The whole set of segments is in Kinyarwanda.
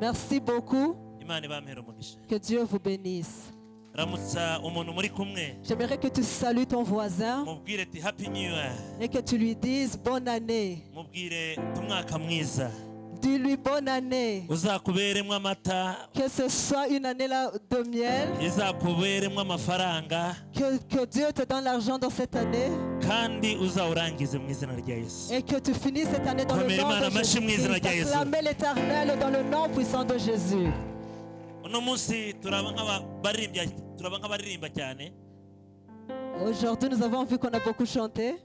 Merci beaucoup. Que Dieu vous bénisse. J'aimerais que tu salues ton voisin et que tu lui dises bonne année. Dis-lui bonne année. Que ce soit une année là de miel. Que Dieu te donne l'argent dans cette année. Et que tu finisses cette année dans le nom de Jésus. Acclamez l'Éternel dans le nom puissant de Jésus. Aujourd'hui, nous avons vu qu'on a beaucoup chanté.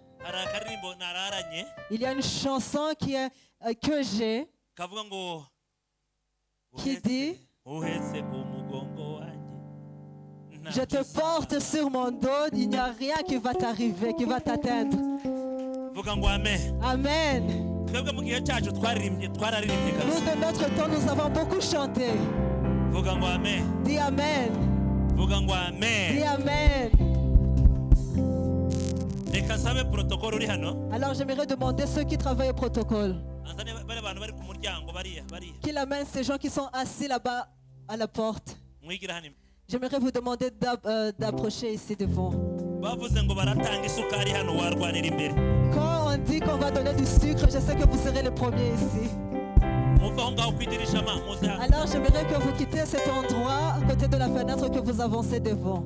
Il y a une chanson que j'ai qui dit: je te porte sur mon dos, il n'y a rien qui va t'arriver, qui va t'atteindre. Amen. Nous, de notre temps, nous avons beaucoup chanté. Dis Amen. Dis Amen. Alors j'aimerais demander ceux qui travaillent au protocole qu'ils amènent ces gens qui sont assis là-bas à la porte. J'aimerais vous demander d'approcher ici devant. Quand on dit qu'on va donner du sucre, je sais que vous serez les premiers ici. Alors j'aimerais que vous quittiez cet endroit à côté de la fenêtre, que vous avancez devant.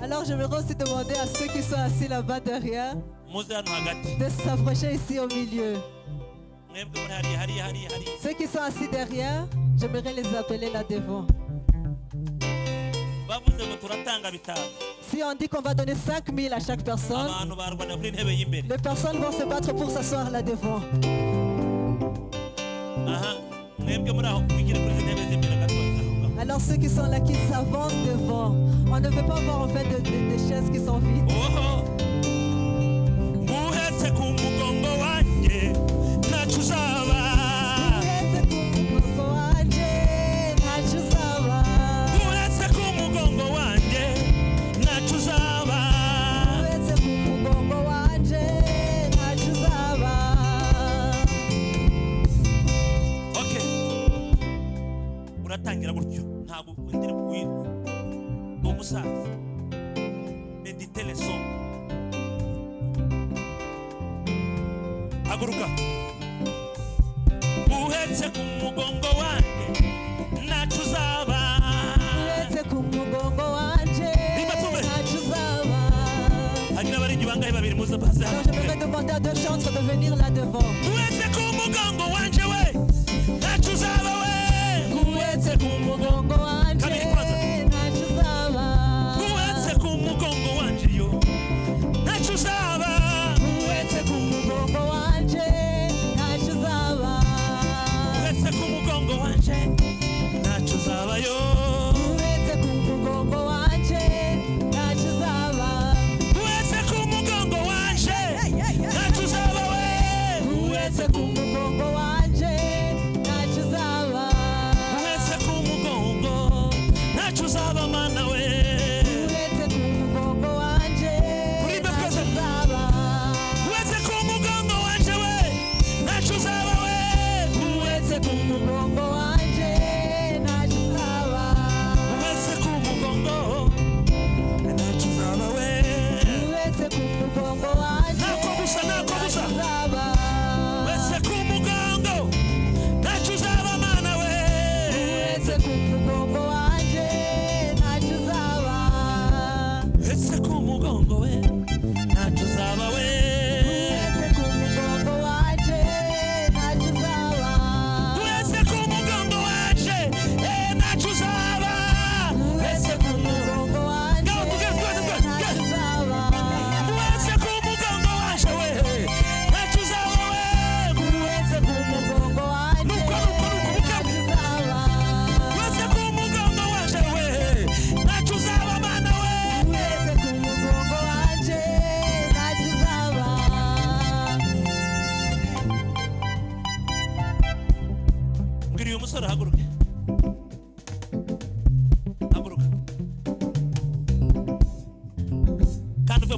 Alors j'aimerais aussi demander à ceux qui sont assis là-bas derrière de s'approcher ici au milieu. Ceux qui sont assis derrière, j'aimerais les appeler là devant. Si on dit qu'on va donner 5 000 à chaque personne, les personnes vont se battre pour s'asseoir là devant. Alors ceux qui sont là, qui s'avancent devant. On ne veut pas voir en fait des chaises qui sont vides. Méditez les sons. Haguruka. Uhetse ku mugongo wanje nachuzaba. Uhetse ku mugongo wanje nachuzaba. Agina baringi bangahe babiri muza basa. Alors je vais demander à deux chantres de venir là devant. Uhetse ku mugongo wanje we nachuzaba we. Uhetse ku mugongo wanje.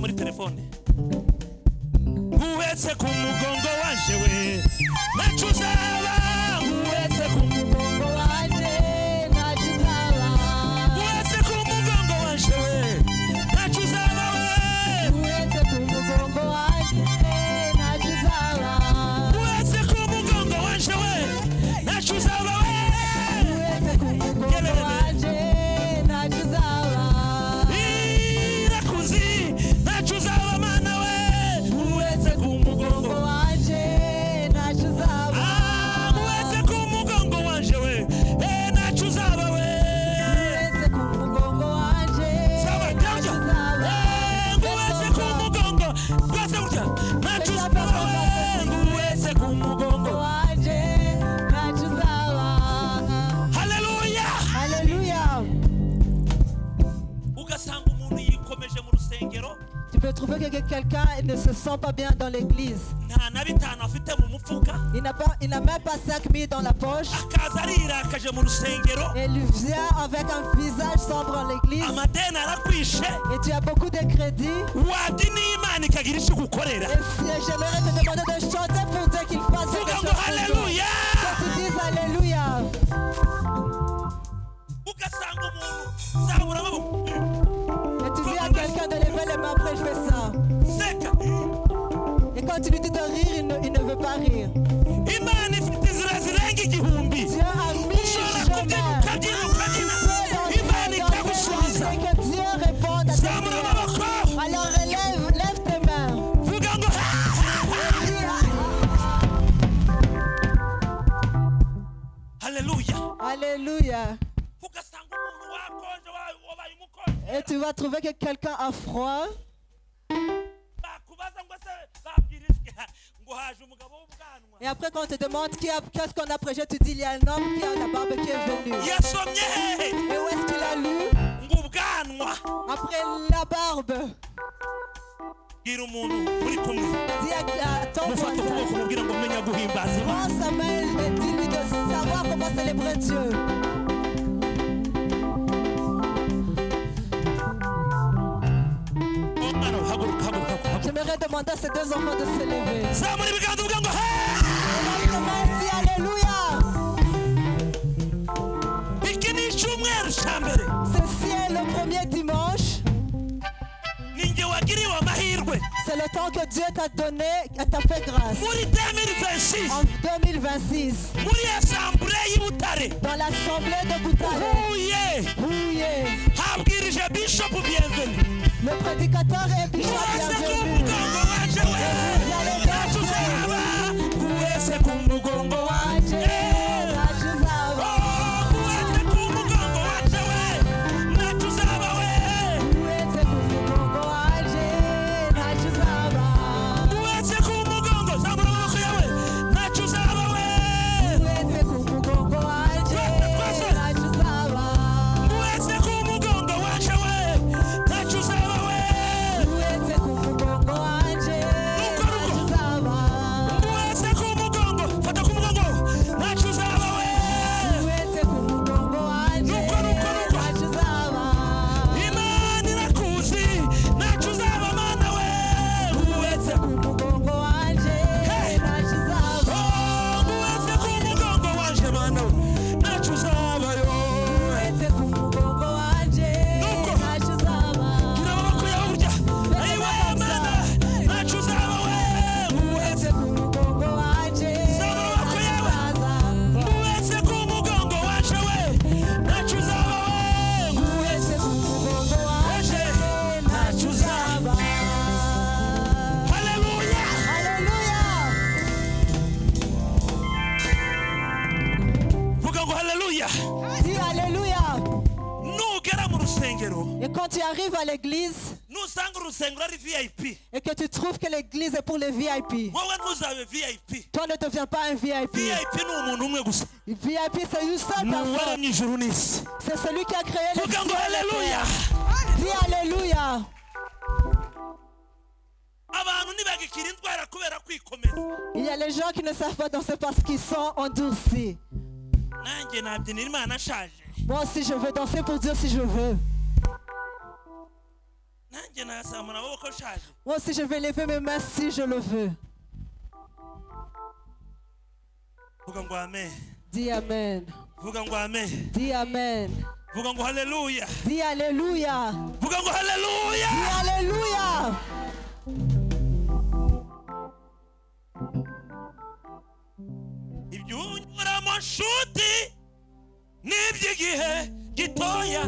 Muri telefone uhetse ku mugongo wanje we remarqué que quelqu'un ne se sent pas bien dans l'église. nta na bitanu afite mu mufuka Il n'a même pas 5 000 dans la poche. akaza arirakaje mu rusengero Et il vient avec un visage sombre en l'église. amadeni arakwishe Et tu as beaucoup de crédits. wadi n'imana ikagira icyo gukorera Et j'aimerais te demander de chanter pour Dieu qu'il fasse quelque vuga chose ngo pour toi. haleluya Que tu dises Alléluia. ugasanga umuntu zamura amaboko Et tu dis à quelqu'un de lever les mains, après je fais ça. seka Et quand tu lui dis de rire, il ne veut pas rire. imana ifite inzira zirenga igihumbi Dieu a mis ushobora kubyina ukabyina ukabyina imana ikagusubiza et que Dieu réponde à tes zamura prières. amaboko Alors lève tes mains. vuga ngo haleluya Alléluia. ugasanga umuntu wakonje wabaye umukonje Et tu vas trouver que quelqu'un a froid. bakubaza ngo se babwirijwe ngo haje umugabo w'ubwanwa Et après, quand on te demande qu'est-ce qu'on a prêché, tu dis il y a un homme qui a la barbe qui est venu. yasomye hehe Et où est-ce qu'il a lu? ngo ubwanwa Après la barbe. bwira umuntu uri kumwe Dis à ton mufate ukuboko voisin. mubwira ngo menya guhimbaza imana Prends sa main et dis-lui de savoir comment célébrer Dieu. umwana haguruka haguruka haguruka J'aimerais demander à ces deux enfants de se lever. zamura ibiganza uvuga ngo Lève tes mains, dis Alléluia. iki ni icyumweru cya mbere Ceci est le premier dimanche. ni njye wagiriwe amahirwe C'est le temps que Dieu t'a donné, t'a fait grâce. muri 2026 En 2026, muri asambure y'i Butare dans l'assemblée de Butare, huye Huye, habwirije bishop bienvenu le prédicateur est bien wese ku bienvenu. mugongo waje we ntacyo uzaba wese ku mugongo waje wese ku mugongo waje we ntacyo uzaba we wese ku mugongo zamura amaboko yawe ntacyo uzaba we wese ku mugongo waje we ntacyo uzaba we wese ku mugongo fata ku mugongo ntacyo uzaba we imana irakuzi ntacyo uzaba mana we wese ku mugongo waje mana we ntacyo uzaba yo gira amaboko yawe urya ayiwe mana ntacyo uzaba we wese zama amaboko yawe wese ku mugongo waje we ntacyo uzaba we wese ku mugongo waje ntacyo uzaba haleluya vuga ngo haleluya Dis Alléluia. nugera mu rusengero Et quand tu arrives à l'église nusanga urusengero ari VIP et que tu trouves que l'église est pour les VIP, wowe ntuzabe VIP toi ne deviens pas un VIP. VIP ni umuntu umwe gusa VIP, c'est une seule ni personne. uwaremye ijuru n'isi C'est celui qui a créé les vuga cieux ngo et la haleluya terre. Dis Alléluia. abantu ntibagikira indwara kubera kwikomeza Il y a les gens qui ne savent pas danser parce qu'ils sont endurcis. nanjye nabyinira imana ashaje Moi aussi, je veux danser pour Dieu si je veux. nanjye nasamura amaboko ashaje Moi aussi, je vais lever mes mains si je le veux. vuga ngo amen Dis Amen. vuga ngo amen Dis Amen. vuga ngo haleluya Dis Alléluia. vuga ngo haleluya Dis Alléluia. ibyo unyuramo nshuti n'iby'igihe gitoya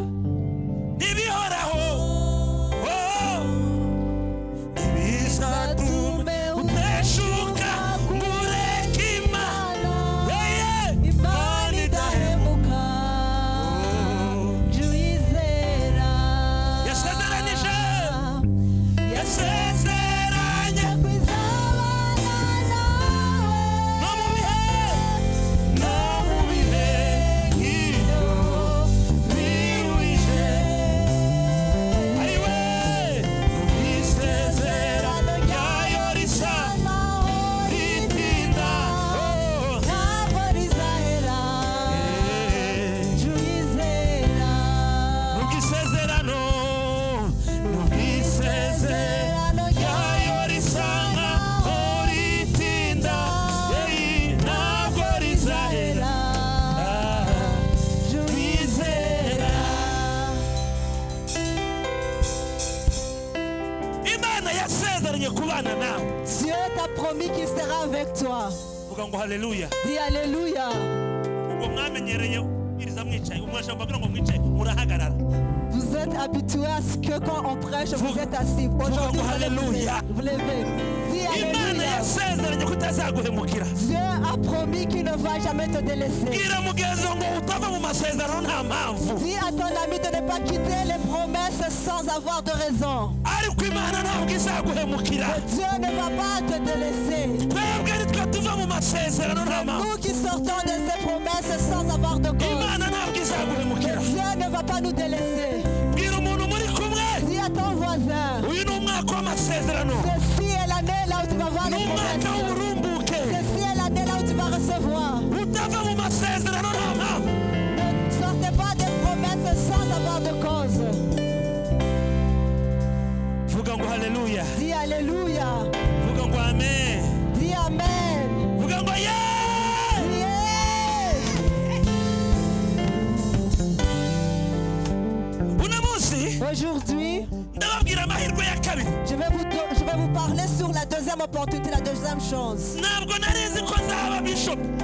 ntibihoraho ibizatume uteshuka ngureke imana Imana idahemuka. Jya uyizera. yasezeranije yasezeranye Kwizabana nawe. no mu bihe nk'ibyo biruhije kubana nawe. Dieu t'a promis qu'il sera avec toi. Vuga ngo haleluya. Dis alléluia. Ubwo mwamenyereye ubwiriza mwicaye, umwasha mbagira ngo mwicaye murahagarara. Vous êtes habitués à ce que quand on prêche, vous êtes assis. Aujourd'hui, vous allez vous lever. Dis alléluia. Dieu a promis qu'il ne va jamais te délaisser. Dis à ton ami de ne pas quitter les promesses sans avoir de raison. Dieu ne va pas te délaisser. C'est nous qui sortons de ces promesses sans avoir de cause. Dieu ne va pas nous délaisser. Dis à ton voisin, ceci est l'année là où tu vas voir les promesses. Ceci est l'année là où tu vas recevoir. Ne sortez pas des promesses sans avoir de cause. Dis alléluia. Dis amen. Aujourd'hui, je vais vous parler sur la deuxième opportunité, la deuxième chance.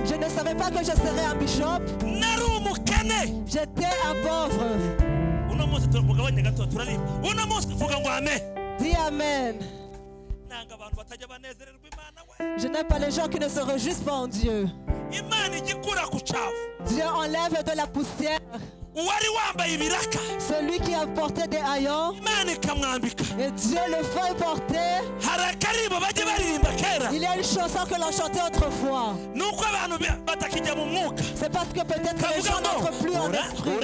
Je ne savais pas que je serais un bishop. J'étais un pauvre. Dis amen. Je n'aime pas les gens qui ne se réjouissent pas en Dieu. Dieu enlève de la poussière celui qui a porté des haillons, et Dieu le fait porter. Il y a une chanson que l'on chantait autrefois. C'est parce que peut-être les gens n'entrent plus en esprit.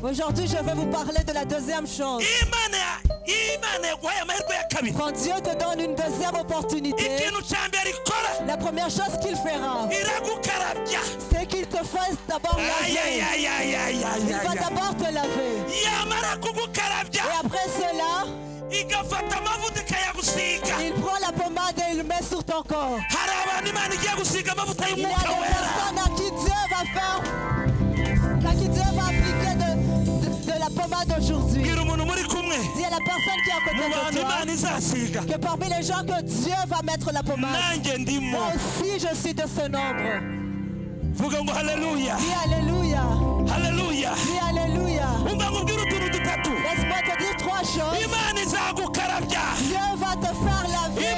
Aujourd'hui, je vais vous parler de la deuxième chance. Quand Dieu te donne une deuxième opportunité, la première chose qu'il fera, c'est qu'il te fasse d'abord laver. Il va d'abord te laver. Et après cela, il prend la pommade et il le met sur ton corps. Il y a des personnes à qui Dieu va faire, à qui Dieu va appliquer de la pommade aujourd'hui. Dis à la personne qui est à côté de toi que parmi les gens que Dieu va mettre la pommade, moi aussi je suis de ce nombre. Dis alléluia. Dis alléluia. Laisse-moi te dire trois choses. Dieu va te faire laver.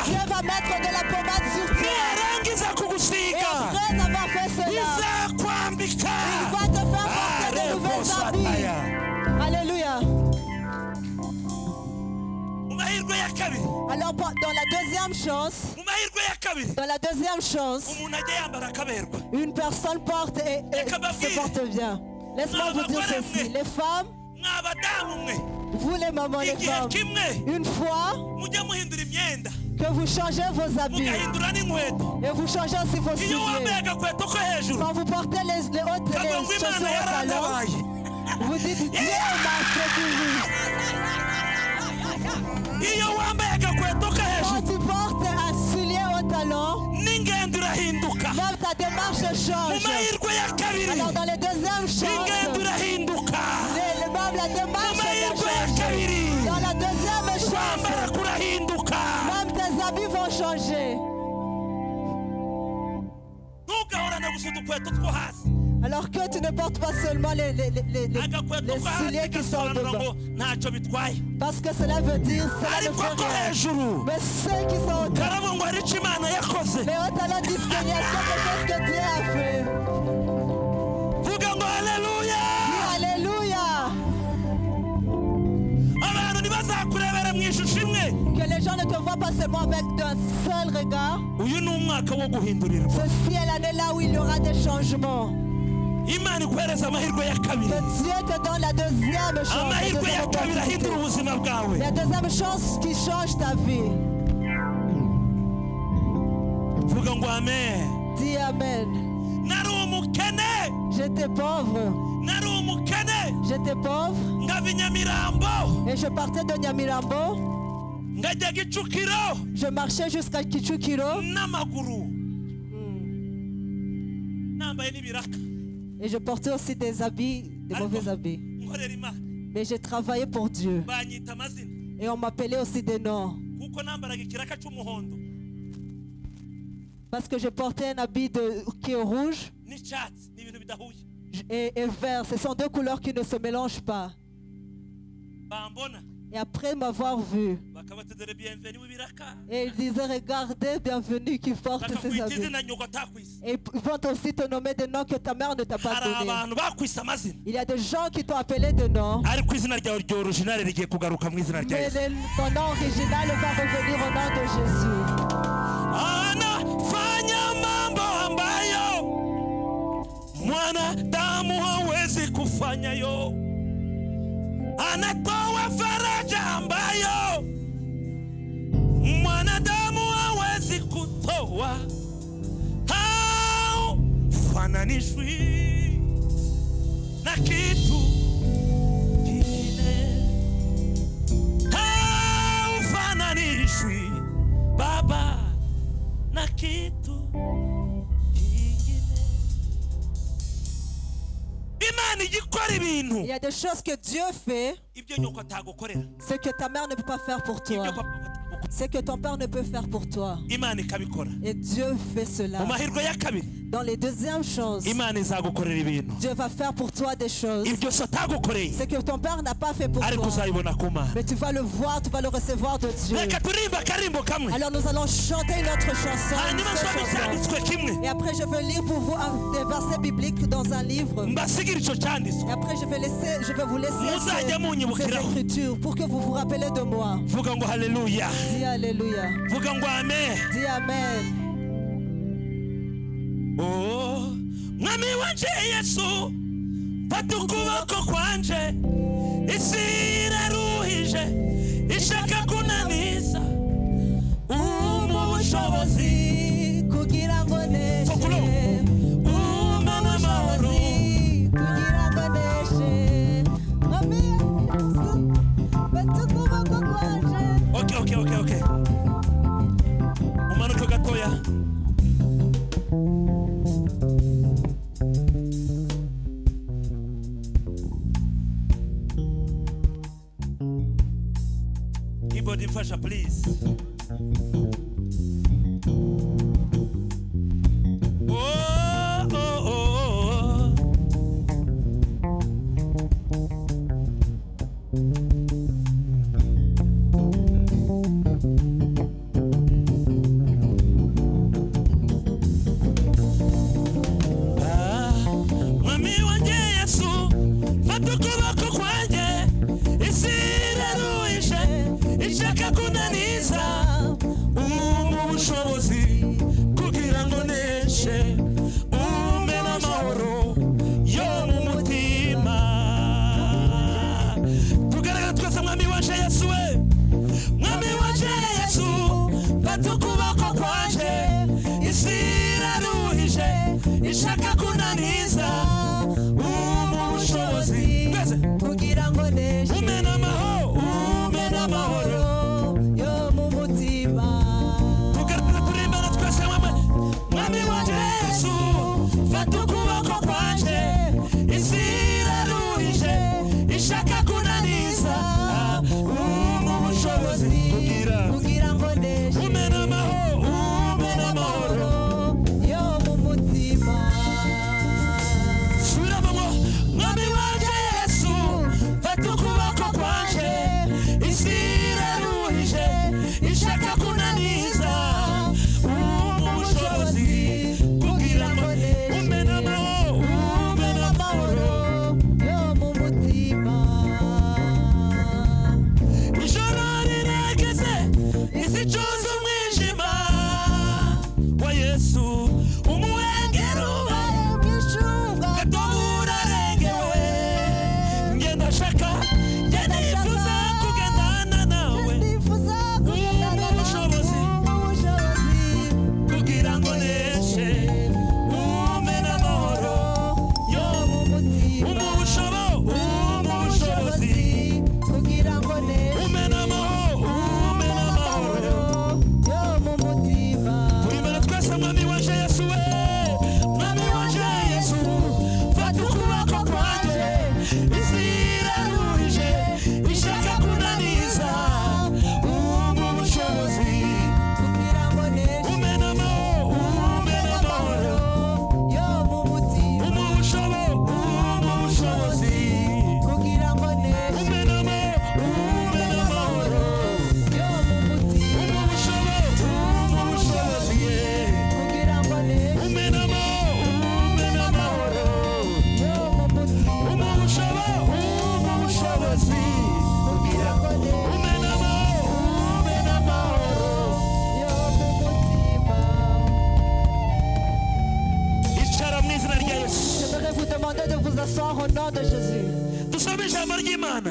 Dieu va mettre de la pommade sur toi. Et après avoir fait cela, il va te faire porter de nouvelles habits. Alléluia. Alors dans la deuxième chance, une personne porte et se porte bien. Laisse-moi vous dire ceci. Les femmes, vous les mamans, les femmes, une fois que vous changez vos habits et vous changez aussi vos souliers, quand vous portez les chaussures au talon, vous dites Dieu m'a secouru. Quand tu portes un soulier au talon, même ta démarche change. Alors dans les deuxièmes chances, même la démarche va changer. Dans la deuxième chance, même tes habits vont changer. Alors que tu ne portes pas seulement les souliers qui sont devant. Parce que cela veut dire, cela ne fait rien. Mais ceux qui sont au talon, les hauts talons disent qu'il y a quelque chose que Dieu a fait. Dis alléluia. Que les gens ne te voient pas seulement avec d'un seul regard. Ceci est l'année là où il y aura des changements. Que Dieu te donne la deuxième chance, la deuxième chance qui change ta vie. vuga ngo amen. Dis amen. Nari umukene. J'étais pauvre. Nari umukene. J'étais pauvre. Ngava Nyamirambo. Et je partais de Nyamirambo. Ngajya Kicukiro. Je marchais jusqu'à Kicukiro. N'amaguru. Nambaye n'ibiraka. Et je portais aussi des habits, des mauvais habits. Mais j'ai travaillé pour Dieu. Et on m'appelait aussi des noms. Parce que je portais un habit qui est rouge et vert. Ce sont deux couleurs qui ne se mélangent pas. Et après m'avoir vu, et ils disaient, regardez, bienvenue qui porte ces habits. Et ils vont aussi te nommer des noms que ta mère ne t'a pas donné. Il y a des gens qui t'ont appelé des noms. Mais ton nom original va revenir au nom de Jésus. Anatoa faraja ambayo mwanadamu hawezi kutoa. Haufananishwi na kitu kingine. Haufananishwi Baba na kitu kingine. Il y a des choses que Dieu fait, ce que ta mère ne peut pas faire pour toi, ce que ton père ne peut faire pour toi. Et Dieu fait cela. Dans les deuxièmes choses, Dieu va faire pour toi des choses, ce que ton père n'a pas fait pour toi. Mais tu vas le voir, tu vas le recevoir de Dieu. Alors nous allons chanter une autre chanson. Et après je vais lire pour vous des versets bibliques dans un livre. Et après je vais vous laisser ces écritures pour que vous vous rappelez de moi. Dis Alléluia. Dis Amen. Oh, mwami wanje Yesu, fata ukuboko kwanje, isi iraruhije, ishaka kunaniza, ubushobozi kugira ngo neshe, umana amahoro kugira ngo neshe, mwami Yesu, fata ukuboko kwanje. Okay. Umanuke gatoya. Keyboard infasha, please. Ishaka kunaniza ubushobozi kugira ngo neshe, umena amahoro yo mu mutima. tugaragara turimbana twese mwami wanje Yesu, fata ukuboko kwanje, isi iraruhije, ishaka kunaniza ubushobozi kugira ngo neshe, umena amahoro s'asseoir au nom de Jésus.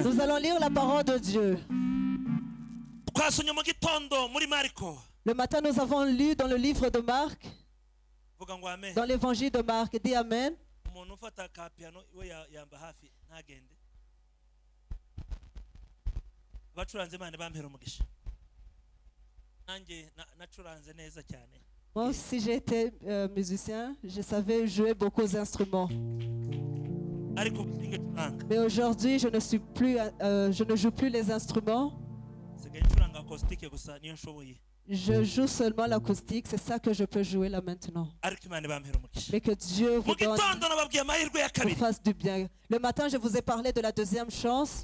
Nous allons lire la parole de Dieu. Le matin, nous avons lu dans le livre de Marc, dans l'évangile de Marc. Dis Amen. Moi, si j'étais musicien, je savais jouer beaucoup d'instruments. Mais aujourd'hui, je ne joue plus les instruments. Je joue seulement l'acoustique, c'est ça que je peux jouer là maintenant. Mais que Dieu vous fasse du bien. Le matin, je vous ai parlé de la deuxième chance.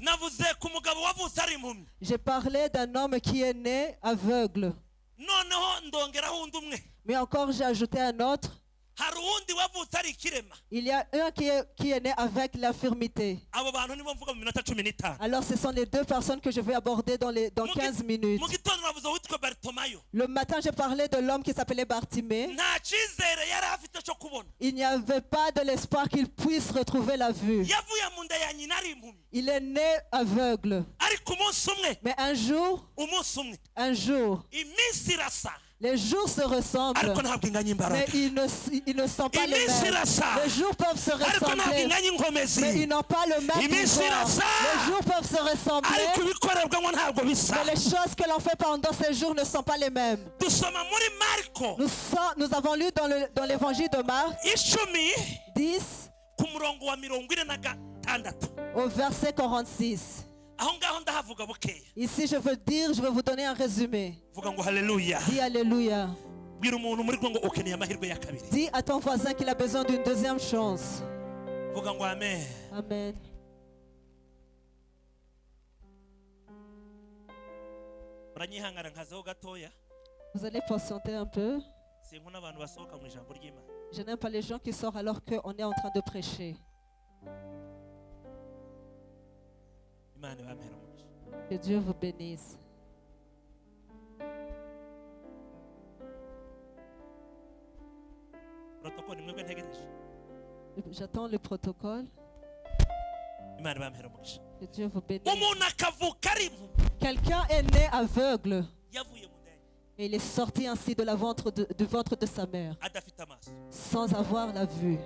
J'ai parlé d'un homme qui est né aveugle. Mais encore, j'ai ajouté un autre. Il y a un qui est né avec l'infirmité. Alors ce sont les deux personnes que je vais aborder dans 15 minutes. Le matin, j'ai parlé de l'homme qui s'appelait Bartimée. Il n'y avait pas de l'espoir qu'il puisse retrouver la vue. Il est né aveugle. Mais un jour, les jours se ressemblent, mais ils ne sont pas les mêmes. Les jours peuvent se ressembler, mais ils n'ont pas le même pouvoir. Les jours peuvent se ressembler, mais les choses que l'on fait pendant ces jours ne sont pas les mêmes. Nous avons lu dans l'évangile de Marc 10, au verset 46. Ici, je vais vous donner un résumé. Dis Alléluia. Dis à ton voisin qu'il a besoin d'une deuxième chance. Amen. Vous allez patienter un peu. Je n'aime pas les gens qui sortent alors qu'on est en train de prêcher. Que Dieu vous bénisse. J'attends le protocole. Que Dieu vous bénisse. Quelqu'un est né aveugle. Et il est sorti ainsi du ventre de sa mère, sans avoir la vue.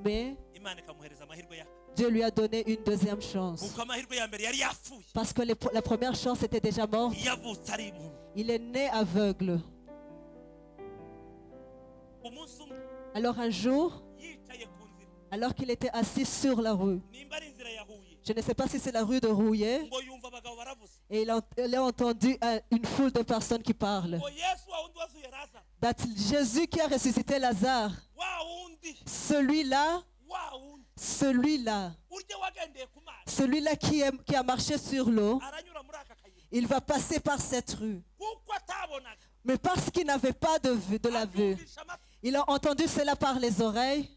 Mais Dieu lui a donné une deuxième chance. Parce que la première chance était déjà morte. Il est né aveugle. Alors un jour, alors qu'il était assis sur la rue, je ne sais pas si c'est la rue de Rouillé, et il a entendu une foule de personnes qui parlent. Jésus qui a ressuscité Lazare, celui-là qui a marché sur l'eau, il va passer par cette rue. Mais parce qu'il n'avait pas de la vue, il a entendu cela par les oreilles.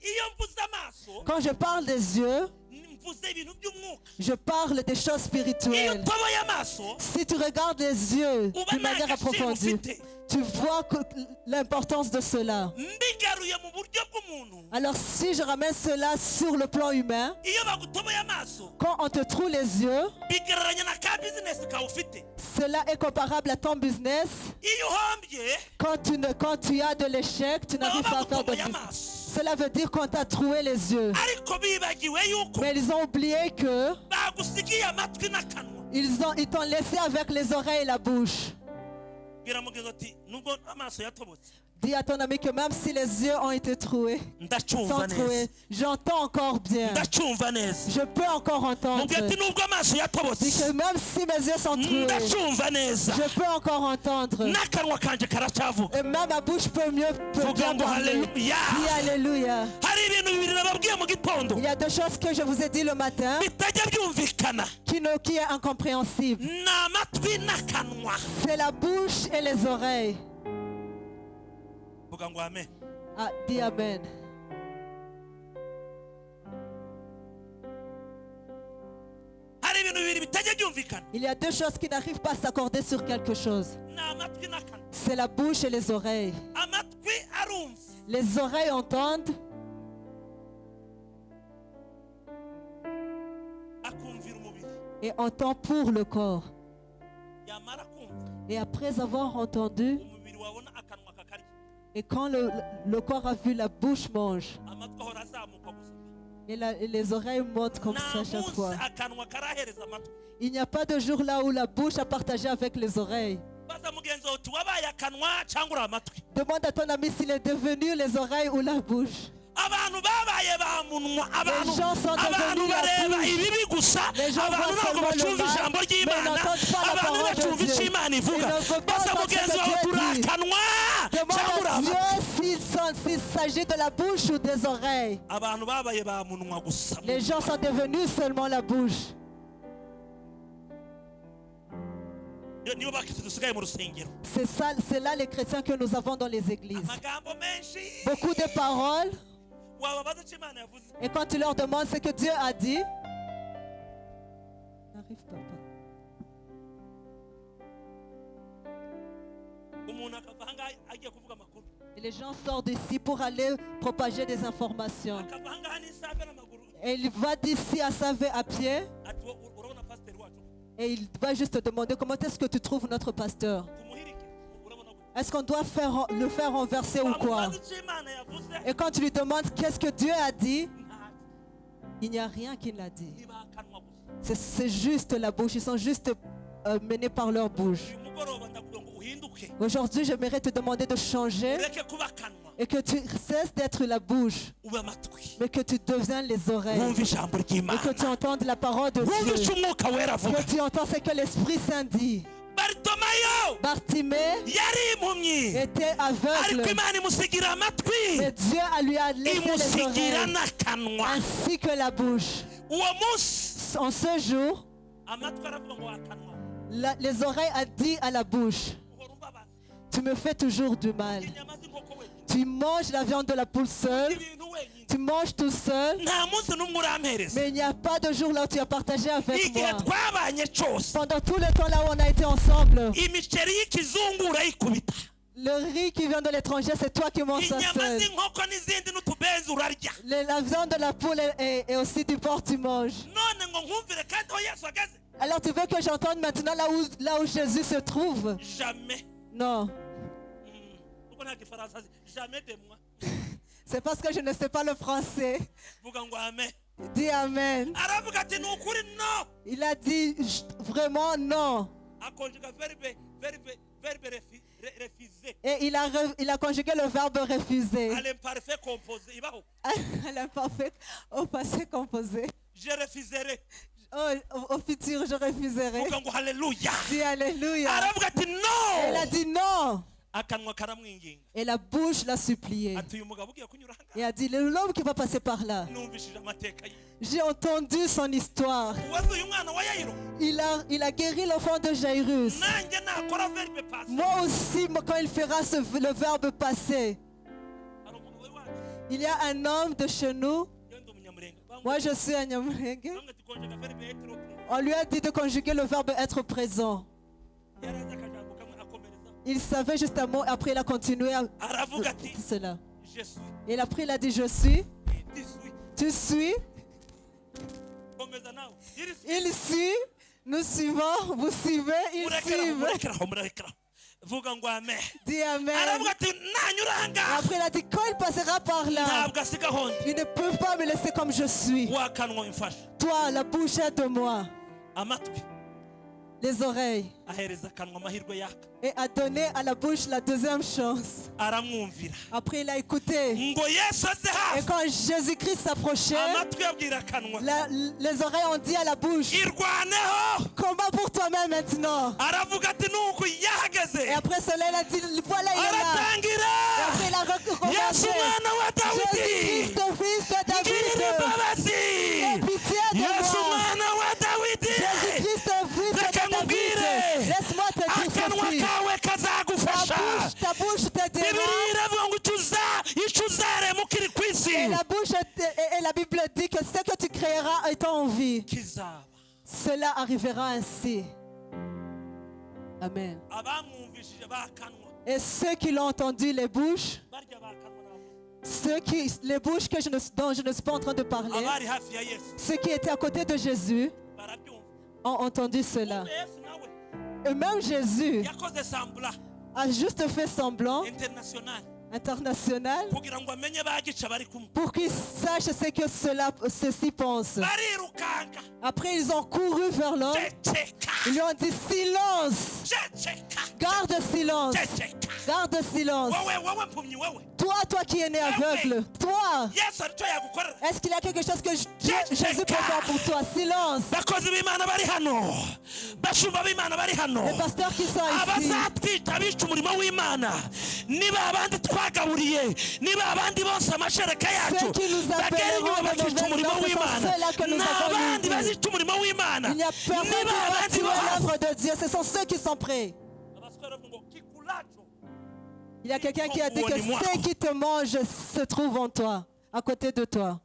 Quand je parle des yeux, je parle des choses spirituelles. Si tu regardes les yeux d'une manière approfondie, tu vois l'importance de cela. Alors si je ramène cela sur le plan humain, quand on te trouve les yeux, cela est comparable à ton business. Quand tu as de l'échec, tu n'arrives pas à faire de business. Cela veut dire qu'on t'a troué les yeux. Mais ils ont oublié que ils t'ont laissé avec les oreilles et la bouche. Dis à ton ami que même si les yeux ont été troués, j'entends encore bien. Je peux encore entendre. Dis que même si mes yeux sont troués, je peux encore entendre. Et même ma bouche peut bien parler. Dis Alléluia. Il y a deux choses que je vous ai dit le matin qui est incompréhensible. C'est la bouche et les oreilles. Ah, dis Amen. Il y a deux choses qui n'arrivent pas à s'accorder sur quelque chose. C'est la bouche et les oreilles. Les oreilles entendent, et entend pour le corps. Et après avoir entendu, et quand le corps a vu, la bouche mange. Et les oreilles montent comme ça chaque fois. Il n'y a pas de jour là où la bouche a partagé avec les oreilles. Demande à ton ami s'il est devenu les oreilles ou la bouche. Les gens sont devenus la bouche. Les gens voient seulement le mal, mais ils n'entendent pas la parole de Dieu. Ils ne veulent pas entendre ce que Dieu dit. Demande à Dieu s'il s'agit de la bouche ou des oreilles. Les gens sont devenus seulement la bouche. C'est là les chrétiens que nous avons dans les églises. Beaucoup de paroles. Et quand tu leur demandes ce que Dieu a dit, n'arrive pas. Et les gens sortent d'ici pour aller propager des informations. Et il va d'ici à Save à pied. Et il va juste te demander comment est-ce que tu trouves notre pasteur. Est-ce qu'on doit le faire renverser ou quoi? Et quand tu lui demandes qu'est-ce que Dieu a dit, il n'y a rien qu'il n'a dit. C'est juste la bouche. Ils sont juste menés par leur bouche. Aujourd'hui, j'aimerais te demander de changer et que tu cesses d'être la bouche, mais que tu deviennes les oreilles et que tu entendes la parole de Dieu, que tu entends ce que l'Esprit Saint dit. Bartimée était aveugle, mais Dieu lui a laissé les oreilles ainsi que la bouche. En ce jour, les oreilles ont dit à la bouche: tu me fais toujours du mal. Tu manges la viande de la poule seule. Tu manges tout seul. Mais il n'y a pas de jour là où tu as partagé avec moi. Pendant tout le temps là où on a été ensemble, le riz qui vient de l'étranger, c'est toi qui manges ça seul. La viande de la poule et aussi du porc, tu manges. Alors tu veux que j'entende maintenant là où Jésus se trouve? Jamais. Non. Jamais de moi. C'est parce que je ne sais pas le français. Dis Amen. Il a dit vraiment non. Et il a conjugué le verbe refuser. À l'imparfait composé. À l'imparfait au passé composé. Je refuserai. Au futur, je refuserai. Alléluia. Dis Alléluia. Il a dit non. Et la bouche l'a supplié. Et a dit: l'homme qui va passer par là, j'ai entendu son histoire. Il a guéri l'enfant de Jairus. Moi aussi, quand il fera le verbe passer. Il y a un homme de chez nous. Moi je suis un Nyamulenge. On lui a dit de conjuguer le verbe être présent. Il savait juste un mot, après il a continué à cela. Et après il a dit: je suis. Tu suis. Il suit. Nous suivons. Vous suivez. Il suit. Dis Amen. Après il a dit: quand il passera par là, il ne peut pas me laisser comme je suis. Toi, la bouche, aide-moi. Les oreilles. Et a donné à la bouche la deuxième chance. Après il a écouté. Et quand Jésus-Christ s'approchait, les oreilles ont dit à la bouche: combat pour toi-même maintenant. Et après cela il a dit: voilà, il est là. Et après il a recommencé: Jésus-Christ, ton fils de David, aie pitié de moi. Jésus-Christ, ton fils de David, laisse-moi te dire ceci. Ta bouche t'aidera. Et la Bible dit que ce que tu créeras étant en vie, cela arrivera ainsi. Amen. Et ceux qui l'ont entendu, les bouches, les bouches dont je ne suis pas en train de parler, ceux qui étaient à côté de Jésus, ont entendu cela. Et même Jésus a juste fait semblant international pour qu'ils sachent ce que ceux-ci pensent. Après, ils ont couru vers l'homme. Ils lui ont dit silence. Garde silence. Garde silence. Toi qui es né aveugle, toi, est-ce qu'il y a quelque chose que Jésus peut faire pour toi? Silence. Les pasteurs qui sont ici, ceux qui nous appelleront de mauvaises langues, ce sont ceux-là que nous avons unis. Il n'y a personne qui va tuer l'œuvre de Dieu. Ce sont ceux qui sont prêts. Il y a quelqu'un qui a dit que ce qui te mange se trouve en toi, à côté de toi.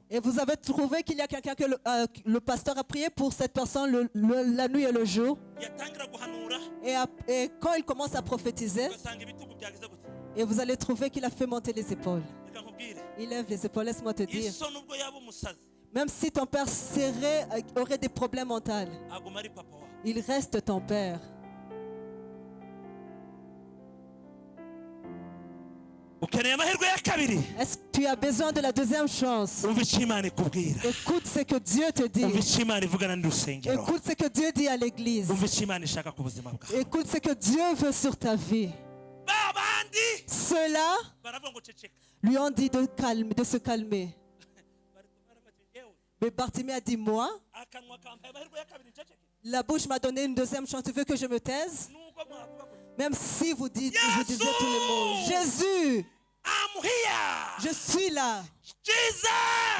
Et vous avez trouvé qu'il y a quelqu'un que le pasteur a prié pour cette personne la nuit et le jour. Et quand il commence à prophétiser, et vous allez trouver qu'il a fait monter les épaules. Il lève les épaules, laisse-moi te dire. Même si ton père aurait des problèmes mentaux, il reste ton père. Est-ce que tu as besoin de la deuxième chance? Écoute ce que Dieu te dit. Écoute ce que Dieu dit à l'église. Écoute ce que Dieu veut sur ta vie. Ceux-là lui ont dit de se calmer. Mais Bartimée a dit, moi, la bouche m'a donné une deuxième chance. Tu veux que je me taise? Même si vous disiez tous les mots. Jésus, je suis là.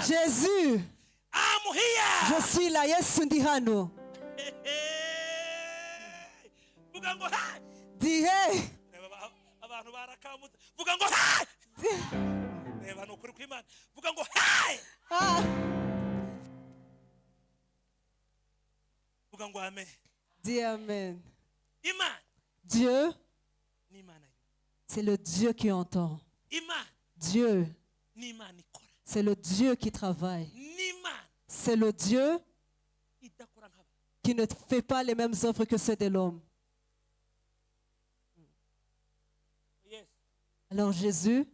Jésus, je suis là. Yesu ndi hano. Dis hey. Dis amen. Dieu, c'est le Dieu qui entend. Dieu, c'est le Dieu qui travaille. C'est le Dieu qui ne fait pas les mêmes œuvres que ceux de l'homme. Alors Jésus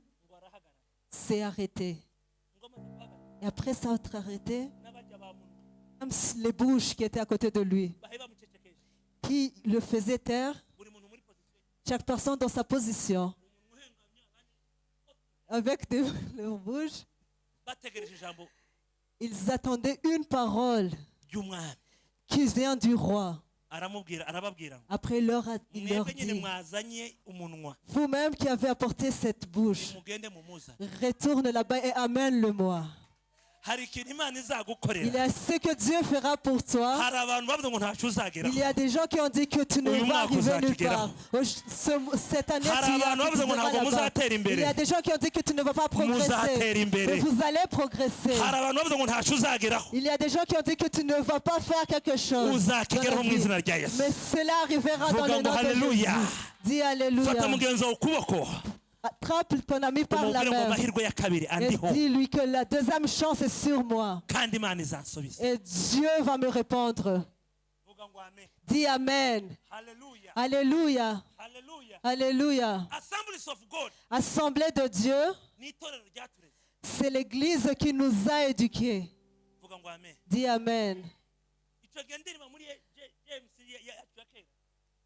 s'est arrêté. Et après s'être arrêté, même les bouches qui étaient à côté de lui, qui le faisaient taire, chaque personne dans sa position, avec leurs bouches, ils attendaient une parole qui vient du roi. Après, il leur dit, vous-même qui avez apporté cette bouche, retourne là-bas et amène-le-moi. Il y a ce que Dieu fera pour toi. Il y a des gens qui ont dit que tu ne vas arriver nulle part. Cette année, il y a des gens qui ont dit que tu ne vas pas progresser. Mais vous allez progresser. Il y a des gens qui ont dit que tu ne vas pas faire quelque chose. Mais cela arrivera dans le nom de Jésus. Dis Alléluia. Attrape ton ami par la main et dis-lui que la deuxième chance est sur moi. Et Dieu va me répondre. Dis Amen. Alléluia. Alléluia. Assemblée de Dieu, c'est l'église qui nous a éduqués. Dis Amen.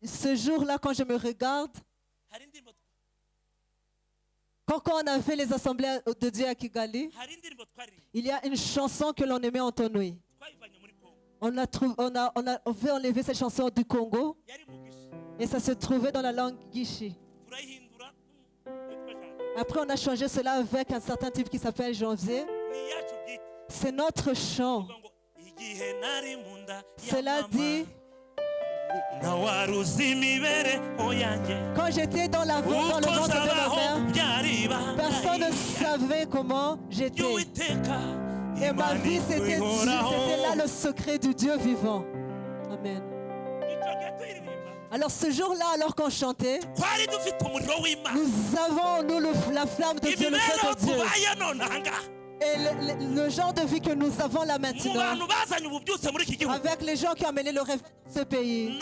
Ce jour-là, quand je me regarde, quand on a fait les assemblées de Dieu à Kigali, il y a une chanson que l'on aimait entonner. On fait enlever cette chanson du Congo et ça se trouvait dans la langue Gishi. Après, on a changé cela avec un certain type qui s'appelle Janvier. C'est notre chant. Cela dit... Quand j'étais dans le ventre de ma mère, personne ne savait comment j'étais. Et ma vie, c'était Dieu. C'était là le secret du Dieu vivant. Amen. Alors ce jour-là, alors qu'on chantait, nous avons, la flamme de Dieu, le feu de Dieu. le genre de vie que nous avons là maintenant, avec les gens qui ont amené le rêve de ce pays.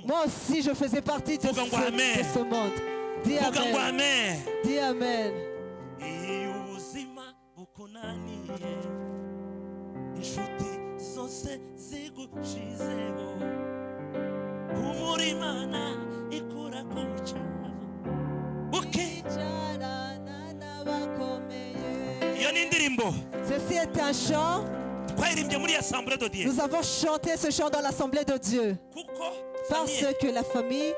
Moi aussi, je faisais partie de ce monde. Dis Amen. Dis Amen. Ceci est un chant. Nous avons chanté ce chant dans l'Assemblée de Dieu. Parce que la famille,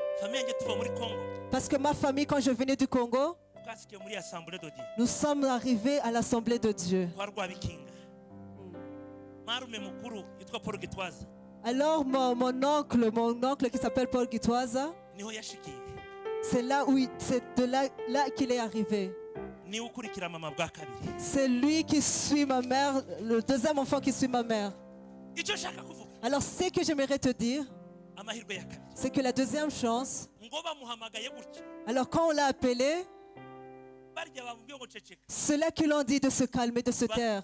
parce que ma famille, quand je venais du Congo, nous sommes arrivés à l'Assemblée de Dieu. Alors mon oncle qui s'appelle Paul Gitwaza, c'est de là qu'il est arrivé. C'est lui qui suit ma mère, le deuxième enfant qui suit ma mère. Alors ce que j'aimerais te dire, c'est que la deuxième chance, alors quand on l'a appelé, ceux-là qui l'ont dit de se calmer, de se taire,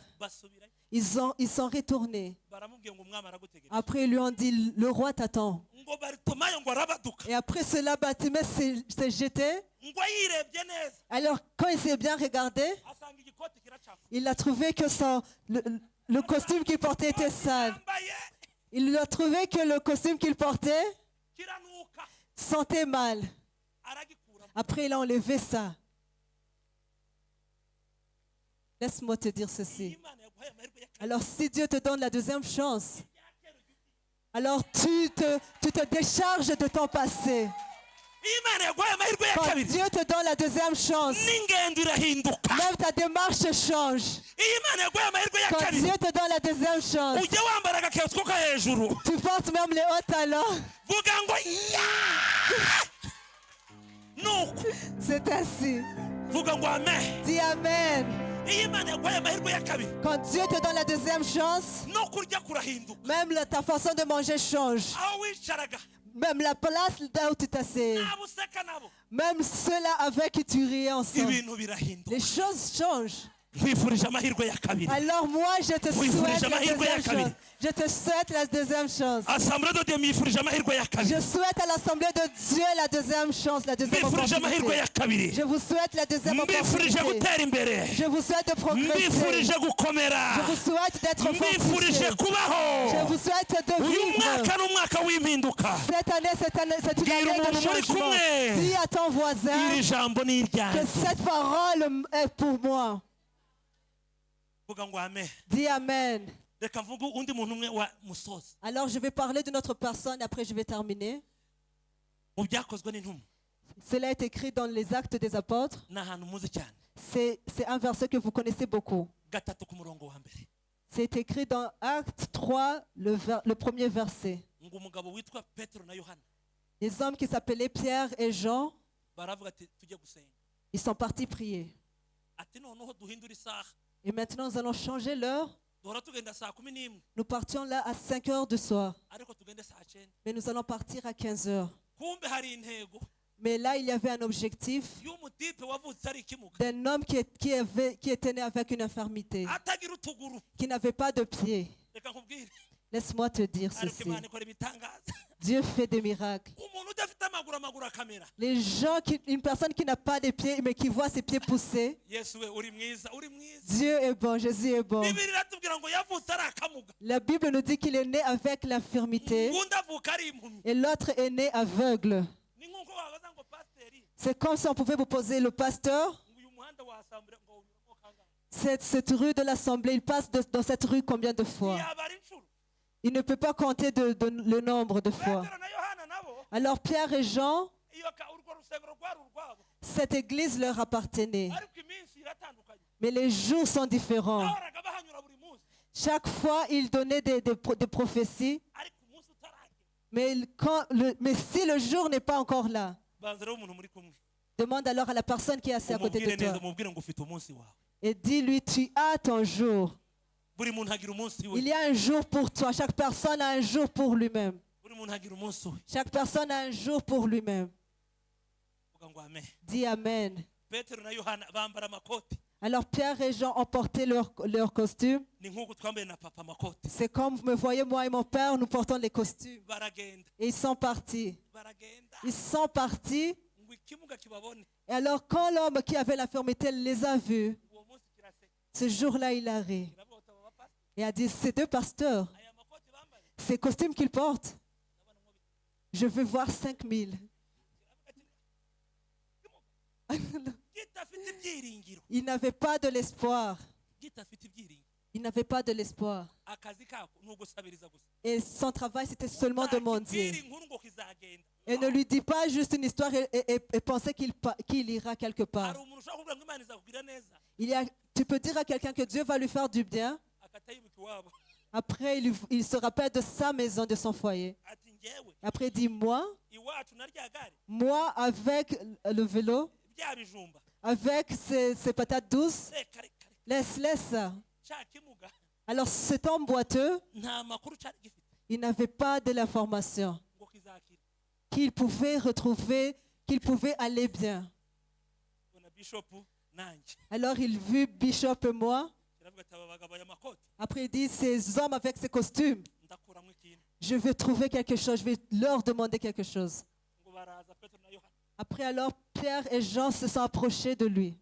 ils sont retournés. Après, ils lui ont dit, le roi t'attend. Et après cela, Bartimée s'est jeté. Alors, quand il s'est bien regardé, il a trouvé que le costume qu'il portait était sale. Il a trouvé que le costume qu'il portait sentait mal. Après, il a enlevé ça. Laisse-moi te dire ceci. Alors, si Dieu te donne la deuxième chance, alors tu te décharges de ton passé. Quand Dieu te donne la deuxième chance, même ta démarche change. Quand Dieu te donne la deuxième chance, tu portes même les hauts talents. C'est ainsi. Dis Amen. Quand Dieu te donne la deuxième chance, même ta façon de manger change. Même la place là où tu t'assieds. Même ceux-là avec qui tu riais ensemble. Les choses changent. Alors moi je te souhaite la deuxième chance. Je te souhaite la deuxième chance. Je souhaite à l'Assemblée de Dieu la deuxième chance, la deuxième opportunité. Je vous souhaite la deuxième opportunité. Je vous souhaite de progresser. Je vous souhaite d'être fortifié. Je vous souhaite de vivre. Cette année, c'est une année de changement. Dis à ton voisin que cette parole est pour moi. Dis Amen. Alors je vais parler de notre personne, après je vais terminer. Cela est écrit dans les Actes des Apôtres. C'est un verset que vous connaissez beaucoup. C'est écrit dans Actes 3, le premier verset. Les hommes qui s'appelaient Pierre et Jean, ils sont partis prier. Et maintenant, nous allons changer l'heure. Nous partions là à 5 heures du soir. Mais nous allons partir à 15 heures. Mais là, il y avait un objectif d'un homme qui était né avec une infirmité, qui n'avait pas de pied. Laisse-moi te dire ceci. Dieu fait des miracles. Les gens, une personne qui n'a pas de pieds, mais qui voit ses pieds pousser. Dieu est bon, Jésus est bon. La Bible nous dit qu'il est né avec l'infirmité et l'autre est né aveugle. C'est comme si on pouvait vous poser le pasteur. Cette rue de l'Assemblée, il passe dans cette rue combien de fois? Il ne peut pas compter le nombre de fois. Alors Pierre et Jean, cette église leur appartenait. Mais les jours sont différents. Chaque fois, ils donnaient des prophéties. Mais si le jour n'est pas encore là, demande alors à la personne qui est assise à côté de toi. Et dis-lui, tu as ton jour. Il y a un jour pour toi. Chaque personne a un jour pour lui-même. Chaque personne a un jour pour lui-même. Dis Amen. Alors Pierre et Jean ont porté leur costume. C'est comme vous me voyez, moi et mon père, nous portons les costumes. Et ils sont partis. Ils sont partis. Et alors quand l'homme qui avait l'infirmité les a vus, ce jour-là il a ri. Et a dit, ces deux pasteurs, ces costumes qu'ils portent, je veux voir 5000. Il n'avait pas de l'espoir. Il n'avait pas de l'espoir. Et son travail, c'était seulement de mendier. Et ne lui dis pas juste une histoire et penser qu'il ira quelque part. Tu peux dire à quelqu'un que Dieu va lui faire du bien. Après, il se rappelle de sa maison, de son foyer. Après, il dit, moi, avec le vélo, avec ces patates douces, laisse ça. Alors, cet homme boiteux, il n'avait pas de l'information qu'il pouvait retrouver, qu'il pouvait aller bien. Alors, il vit Bishop et moi. Après, il dit, ces hommes avec ces costumes, je vais trouver quelque chose, je vais leur demander quelque chose. Après, alors, Pierre et Jean se sont approchés de lui.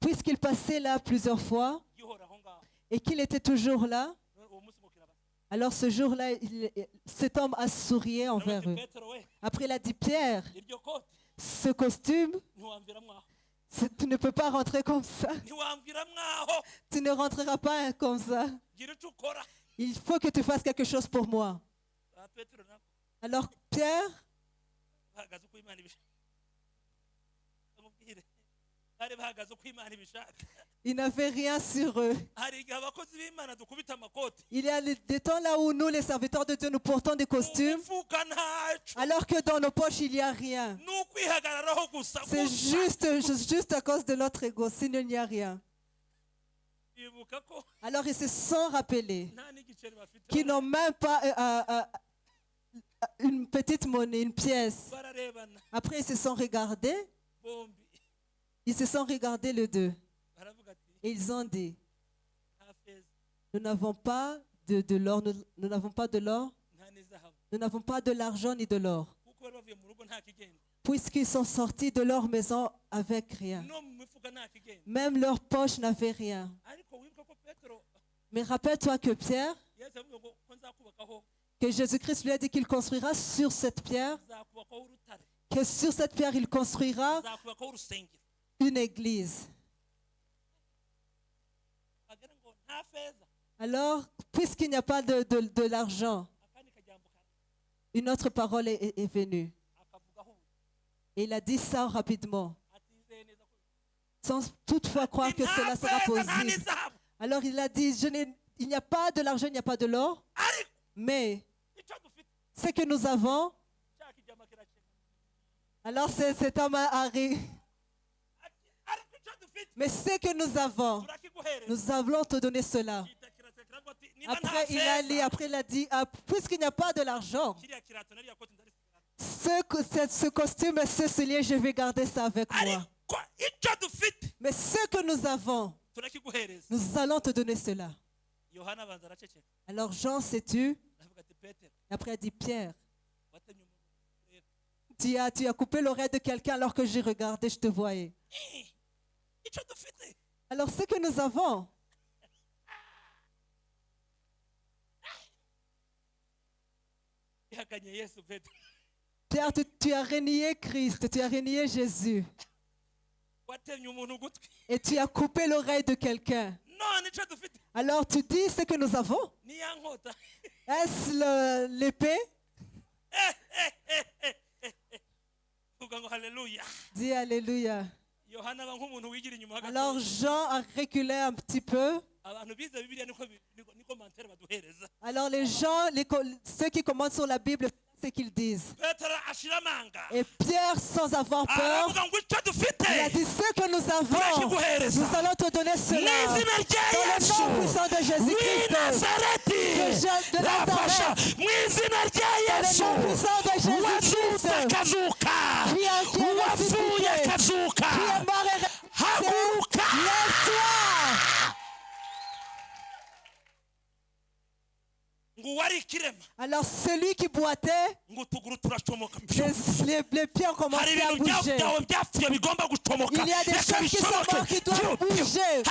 Puisqu'il passait là plusieurs fois et qu'il était toujours là, alors ce jour-là, cet homme a souri envers eux. Après, il a dit, Pierre, ce costume, tu ne peux pas rentrer comme ça. Tu ne rentreras pas comme ça. Il faut que tu fasses quelque chose pour moi. Alors Pierre, il n'avait rien sur eux. Il y a des temps là où nous, les serviteurs de Dieu, nous portons des costumes, alors que dans nos poches, il n'y a rien. C'est juste à cause de notre ego, sinon il n'y a rien. Alors ils se sont rappelés qu'ils n'ont même pas une petite monnaie, une pièce. Après ils se sont regardés. Ils se sont regardés les deux. Et ils ont dit, nous n'avons pas de l'or, nous n'avons pas de l'or, nous n'avons pas de l'argent ni de l'or. Puisqu'ils sont sortis de leur maison avec rien. Même leur poche n'avait rien. Mais rappelle-toi que Pierre, que Jésus-Christ lui a dit qu'il construira sur cette pierre, que sur cette pierre il construira une église. Alors, puisqu'il n'y a pas de l'argent, une autre parole est venue. Et il a dit ça rapidement, sans toutefois croire que cela sera possible. Alors il a dit, il n'y a pas de l'argent, il n'y a pas de l'or, mais ce que nous avons, alors cet homme a ri. Mais ce que nous allons te donner cela. Après il a dit, puisqu'il n'y a pas de l'argent, ce costume et ce soulier, je vais garder ça avec moi. Mais ce que nous avons, nous allons te donner cela. Alors Jean s'est tu. Après il a dit, Pierre, tu as coupé l'oreille de quelqu'un alors que j'ai regardé, je te voyais. Alors ce que nous avons, Pierre, tu as renié Christ, tu as renié Jésus. Et tu as coupé l'oreille de quelqu'un. Alors tu dis ce que nous avons. Est-ce l'épée? Dis Alléluia. Alors Jean a reculé un petit peu. Alors les gens, ceux qui commentent sur la Bible, c'est ce qu'ils disent. Et Pierre, sans avoir peur, il a dit, ce que nous avons, nous allons te donner cela. Dans le nom puissant de Jésus-Christ de Nazareth, dans le nom puissant de Jésus-Christ, qui est ressuscité, qui est mort et ressuscité, Alors celui qui boitait, les pieds ont commencé à bouger. Il y a des choses qui sont mortes qui doivent bouger. Il y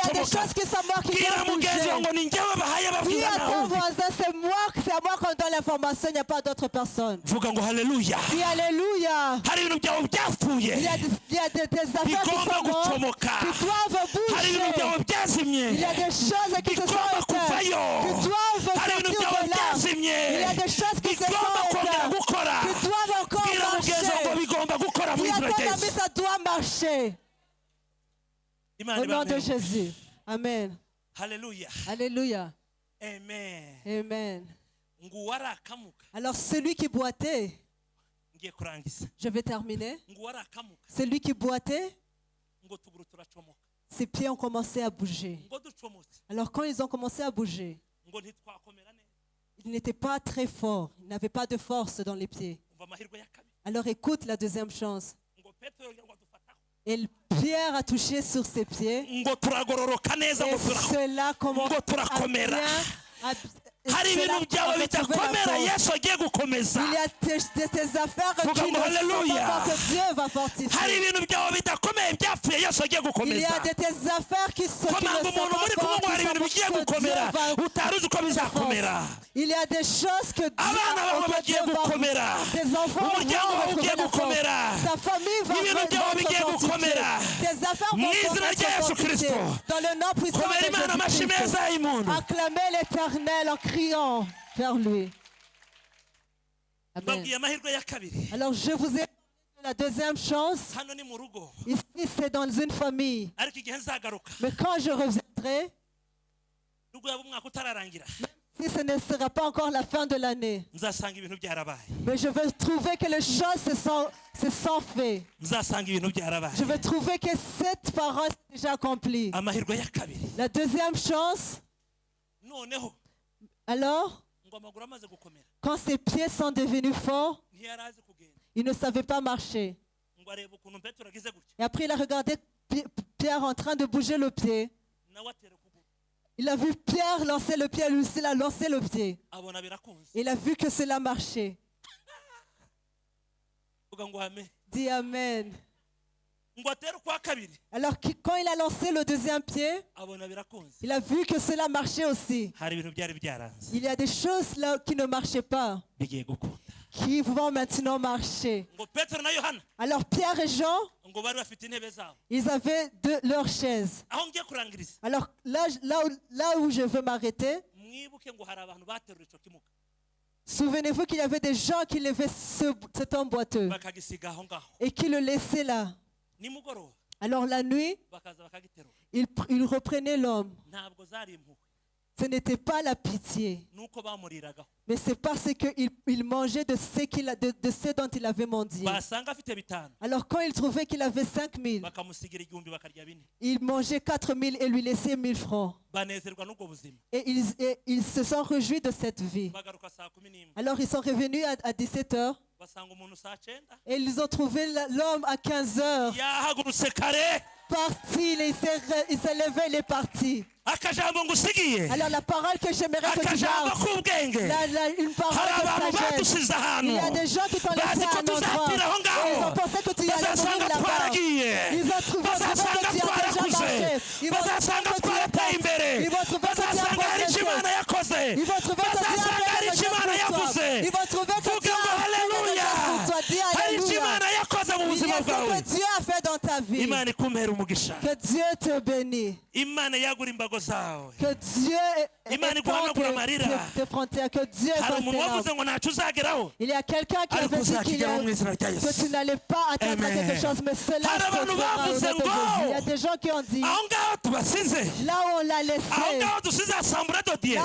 a des choses qui sont mortes qui doivent bouger. Dis à ton voisin, c'est à moi qu'on donne l'information, il n'y a pas d'autre personne. Dis alléluia. Il y a des affaires qui sont mortes, qui doivent bouger. Il y a des choses qui se sont éteintes, qui doivent sortir de là. Il y a des choses qui se sont éteintes, qui doivent encore marcher. Dis à ton ami, ça doit marcher. Au nom de Jésus. Amen. Alléluia. Alléluia. Amen. Amen. Alors celui qui boitait, je vais terminer. Celui qui boitait, ses pieds ont commencé à bouger. Alors quand ils ont commencé à bouger, ils n'étaient pas très forts. Ils n'avaient pas de force dans les pieds. Alors écoute la deuxième chance. Et Pierre a touché sur ses pieds. Et cela commence à bien. Il y a des affaires qui ne sont pas que Dieu va fortifier. Il y a des affaires qui ne sont pas fortes. Il y a des choses que Dieu va fortifier. Tes enfants vont retrouver la force. Ta famille va être fortifiée. Tes affaires vont être fortifiées. Dans le nom puissant de Jésus-Christ. Acclamez l'Éternel en criant vers lui. Amen. Alors je vous ai donné la deuxième chance. Ici c'est dans une famille. Mais quand je reviendrai, si ce ne sera pas encore la fin de l'année, mais je veux trouver que les choses se sont faites. Je veux trouver que cette parole est déjà accomplie. La deuxième chance, alors, quand ses pieds sont devenus forts, il ne savait pas marcher. Et après, il a regardé Pierre en train de bouger le pied. Il a vu Pierre lancer le pied, lui aussi il a lancé le pied. Il a vu que cela marchait. Dis Amen. Alors quand il a lancé le deuxième pied, il a vu que cela marchait aussi. Il y a des choses là qui ne marchaient pas, qui vont maintenant marcher. Alors Pierre et Jean, ils avaient leurs chaises. Alors là où je veux m'arrêter, souvenez-vous qu'il y avait des gens qui levaient cet homme boiteux et qui le laissaient là. Alors la nuit, ils reprenaient l'homme. Ce n'était pas la pitié, mais c'est parce qu'il mangeait de ce dont il avait mendié. Alors quand il trouvait qu'il avait 5 000, il mangeait 4 000 et lui laissait 1 000 francs. Et ils se sont réjouis de cette vie. Alors ils sont revenus à 17 h. Et ils ont trouvé l'homme à 15 h. Parti, il s'est levé, il est parti. Alors la parole que j'aimerais que tu gardes, une parole de sagesse. Il y a des gens qui t'ont laissé un endroit et ils ont pensé que tu y allais mourir là-bas. Ils ont trouvé que tu as déjà marché. Ils vont trouver que tu es prêt. Ils vont trouver que tu as progressé. Ils vont trouver que tu as fait quelque chose pour toi. Ils vont trouver que tu as fait quelque chose pour toi. Dis alléluia. Il y a ce que Dieu a fait dans ta vie. Que Dieu te bénisse. Que Dieu étende tes frontières. Que Dieu fasse tes larmes. Il y a quelqu'un qui avait dit que tu n'allais pas atteindre quelque chose, mais cela se fera au nom de Jésus. Il y a des gens qui ont dit, là où on l'a laissé, l'assemblée de Dieu,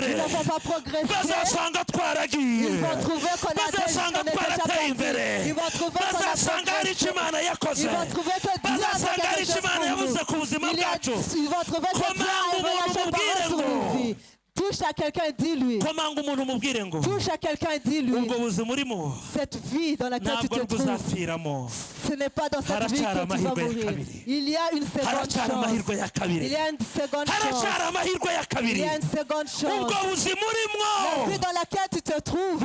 ils ne vont pas progresser. Ils vont trouver qu'on a déjà parti. Ils vont trouver qu'on a progressé. Ils vont trouver que Dieu a fait quelque chose pour nous. Ils vont trouver que Dieu a relâché parole sur nos vies. Dis Touche à quelqu'un et dis-lui. Touche à quelqu'un et dis-lui. Cette vie dans laquelle tu te trouves, ce n'est pas dans cette vie que tu vas mourir. Il y a une seconde chance. Il y a une seconde chance. Il y a une seconde chance. La vie dans laquelle tu te trouves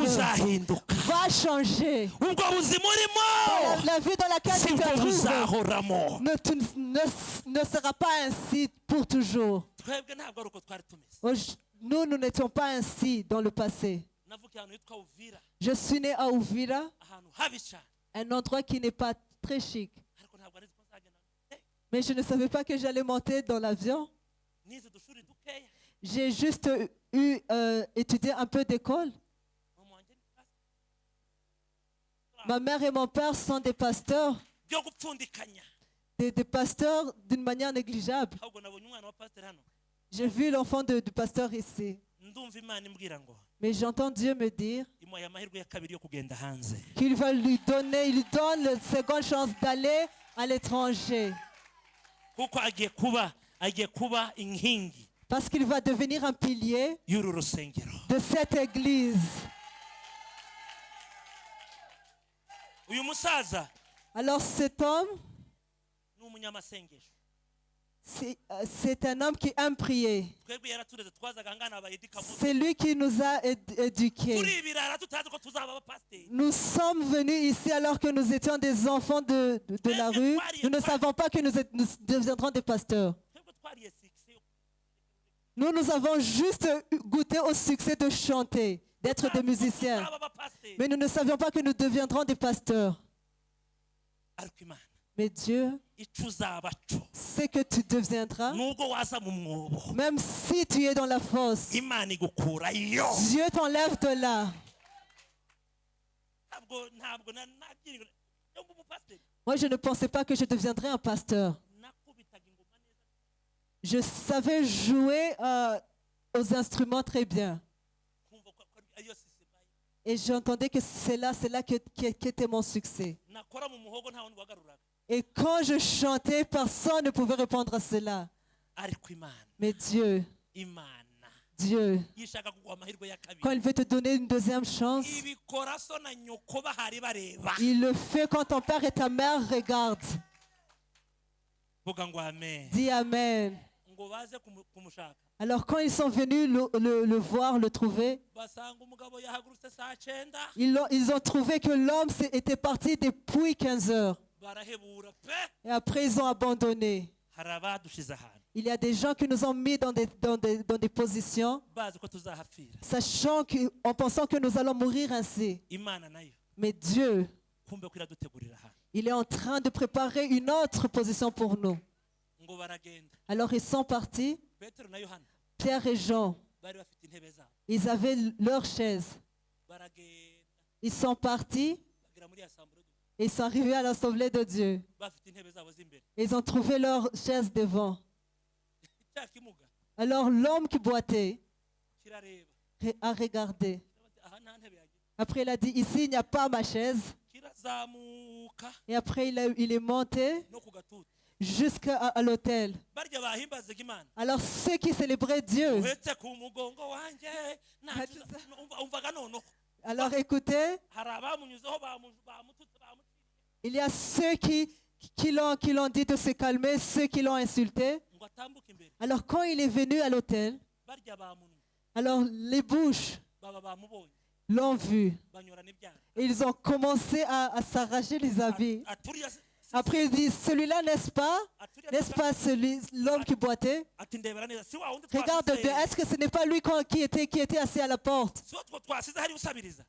va changer. La vie dans laquelle tu te trouves ne sera pas ainsi pour toujours. Nous n'étions pas ainsi dans le passé. Je suis né à Uvira, un endroit qui n'est pas très chic. Mais je ne savais pas que j'allais monter dans l'avion. J'ai juste étudié un peu d'école. Ma mère et mon père sont des pasteurs. Des pasteurs d'une manière négligeable. J'ai vu l'enfant du pasteur ici. Mais j'entends Dieu me dire qu'il va lui donne la seconde chance d'aller à l'étranger. Parce qu'il va devenir un pilier de cette église. Alors cet homme, c'est un homme qui aime prier. C'est lui qui nous a éduqués. Nous sommes venus ici alors que nous étions des enfants de la rue. Nous ne savons pas que nous deviendrons des pasteurs. Nous avons juste goûté au succès de chanter, d'être des musiciens. Mais nous ne savions pas que nous deviendrons des pasteurs. Mais Dieu, c'est que tu deviendras, même si tu es dans la fosse, Dieu t'enlève de là. Moi, je ne pensais pas que je deviendrais un pasteur. Je savais jouer aux instruments très bien. Et j'entendais que c'est là qu'était mon succès. Et quand je chantais, personne ne pouvait répondre à cela. Mais Dieu, quand il veut te donner une deuxième chance, il le fait quand ton père et ta mère regardent. Dis Amen. Alors quand ils sont venus le voir, le trouver, ils ont trouvé que l'homme était parti depuis 15 heures. Et après ils ont abandonné. Il y a des gens qui nous ont mis dans des positions, en pensant que nous allons mourir ainsi. Mais Dieu, il est en train de préparer une autre position pour nous. Alors ils sont partis. Pierre et Jean, ils avaient leurs chaises. Ils sont partis. Ils sont arrivés à l'Assemblée de Dieu. Ils ont trouvé leurs chaises devant. Alors l'homme qui boitait a regardé. Après il a dit, ici il n'y a pas ma chaise. Et après il est monté jusqu'à l'autel. Alors ceux qui célébraient Dieu, alors écoutez, il y a ceux qui l'ont dit de se calmer, ceux qui l'ont insulté. Alors quand il est venu à l'autel, alors les bouches l'ont vu. Et ils ont commencé à s'arracher les habits. Après il dit, celui-là n'est-ce pas l'homme qui boitait? Regarde, est-ce que ce n'est pas lui qui était assis à la porte?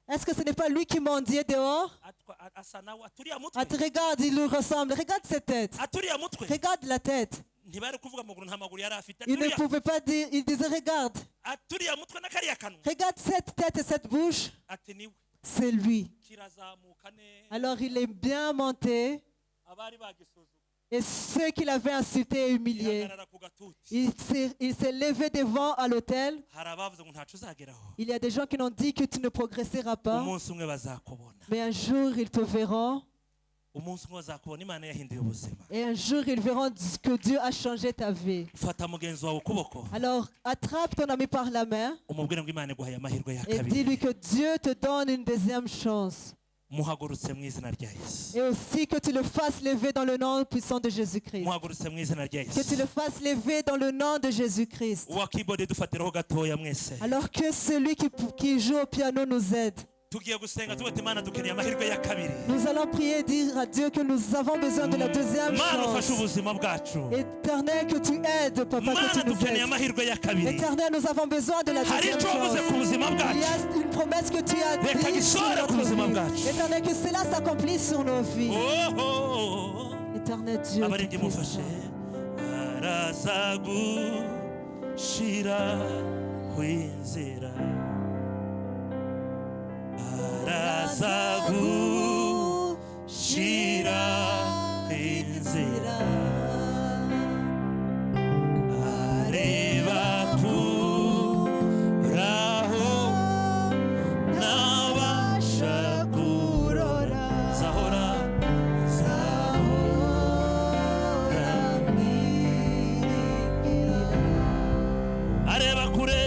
Est-ce que ce n'est pas lui qui mendiait dehors? Regarde, il lui ressemble. Regarde cette tête. Regarde la tête. Il ne pouvait pas dire, il disait regarde. Regarde cette tête et cette bouche. C'est lui. Alors il est bien monté. Et ceux qui l'avaient insulté et humilié, il s'est levé devant à l'autel. Il y a des gens qui l'ont dit que tu ne progresseras pas. Mais un jour, ils te verront Et un jour, ils verront que Dieu a changé ta vie. Alors, attrape ton ami par la main et dis-lui que Dieu te donne une deuxième chance. Et aussi que tu le fasses lever dans le nom puissant de Jésus-Christ. Que tu le fasses lever dans le nom de Jésus-Christ. Alors que celui qui joue au piano nous aide. Nous allons prier et dire à Dieu que nous avons besoin de la deuxième chance. Éternel, que tu aides, Papa, que tu nous aides. Éternel, nous avons besoin de la deuxième chance. Il y a une promesse que tu as dit sur notre vie. Éternel, que cela s'accomplisse sur nos vies. Éternel Dieu, Arazagu shira inzira areba kuraho nabasha kurora zahora miringira areba kure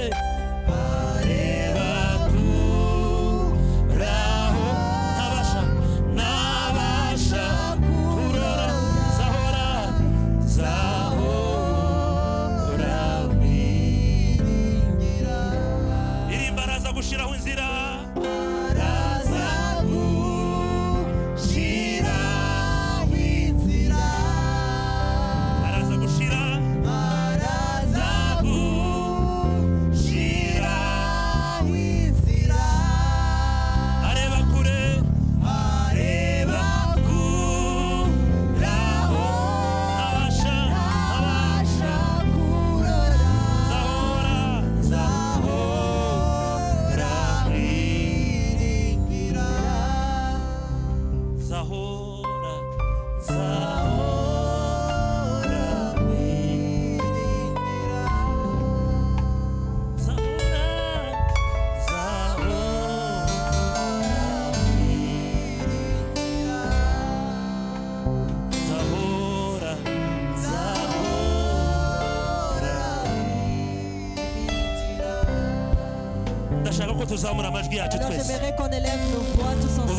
Alors j'aimerais qu'on élève nos voix tous ensemble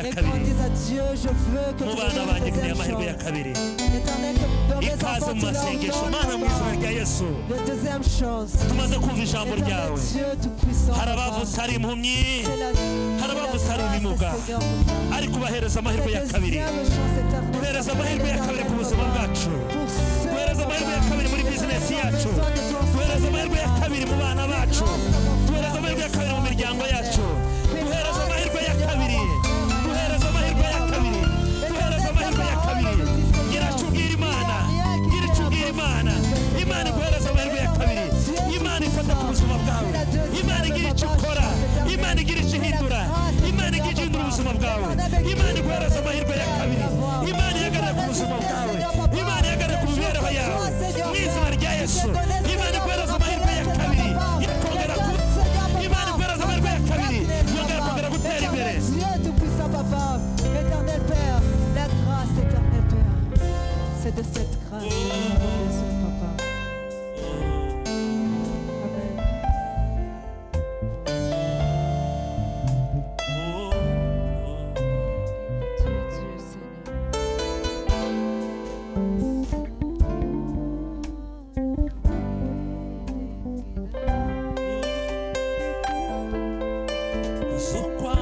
et qu'on dise à Dieu, je veux que tu me donnes une deuxième chance. Éternel, que mes enfants, tu leur donnes la deuxième chance. Éternel Dieu tout-puissant, c'est la grâce, Seigneur, pour c'est de cette grâce que nous avons besoin, Papa. Amen. Tu es Dieu, Seigneur. Sokwa